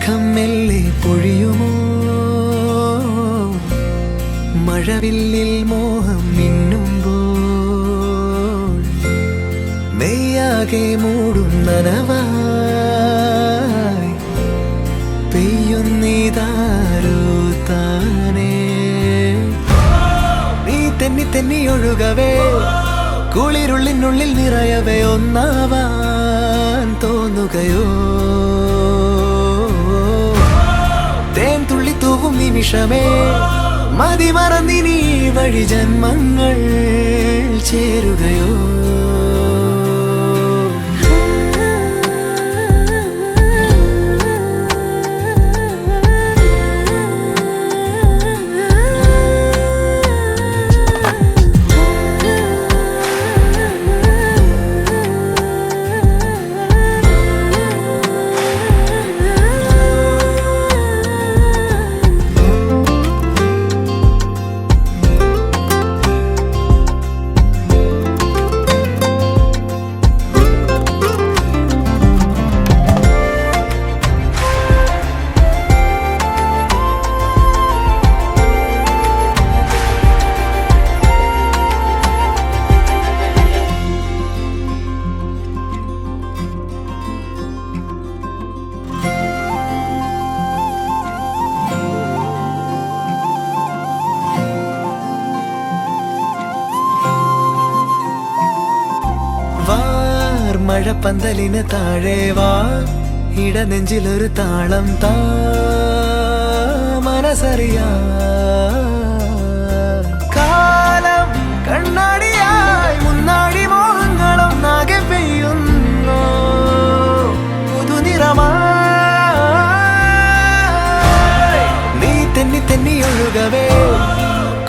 വെൺമേഘം മെല്ലെ പൊഴിയുമോ മഴവില്ലിൽ മോഹം മിന്നുമ്പോൾ മെയ്യാകെ മൂടും നനവായി പെയ്യുന്നീതാരോ താനേ നീ തെന്നി തെന്നി ഒഴുകവേ കുളിരുള്ളിനുള്ളിൽ നിറയവേ ഒന്നാവാൻ തോന്നുകയോ തേൻ തുള്ളി തൂവും നിമിഷമേ മതി മറന്നിനി വഴി ജന്മങ്ങൾ ചേരുകയോ മഴപ്പന്തലിന് താഴെ വാ ഇടനെഞ്ചിലൊരു താളം താ മനസ്സറിയാ കാലം കണ്ണാടിയായി മുന്നാടി മോഹങ്ങളും നാകെ പെയ്യുന്നു പുതുനിറമായി നീ തെന്നി തെന്നി ഒഴുകവേ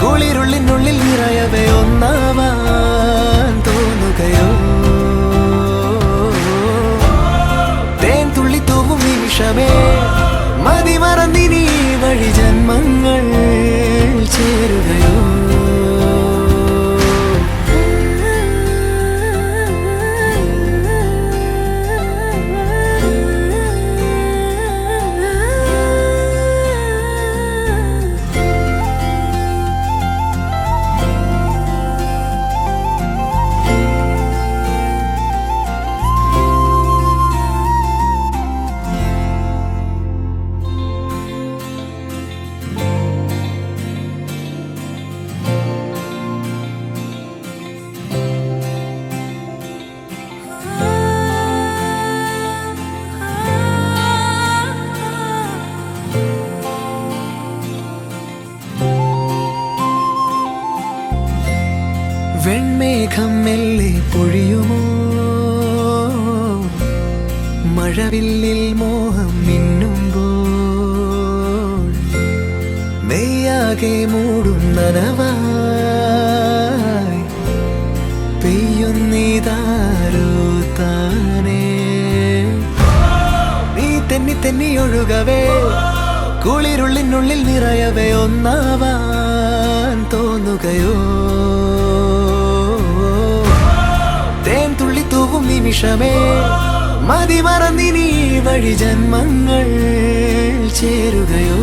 കുളിരുള്ളിനുള്ളിൽ നിറയവേ ഒന്നാവാൻ തോന്നുകയോ മതി മറന്നിനി വഴി ജന്മങ്ങൾ ചേരുകയോ വെൺമേഘം മെല്ലെ പൊഴിയുമോ മഴവില്ലിൽ മോഹം മിന്നുമ്പോൾ മെയ്യാകെ മൂടും നനവായി പെയ്യുന്നീതാരോ താനേ നീ തെന്നി തെന്നി ഒഴുകവേ കുളിരുള്ളിനുള്ളിൽ നിറയവേ ഒന്നാവാൻ തോന്നുകയോ തേൻ തുള്ളി തൂവും നിമിഷമേ മതി മറന്നിനി വഴി ജന്മങ്ങൾ ചേരുകയോ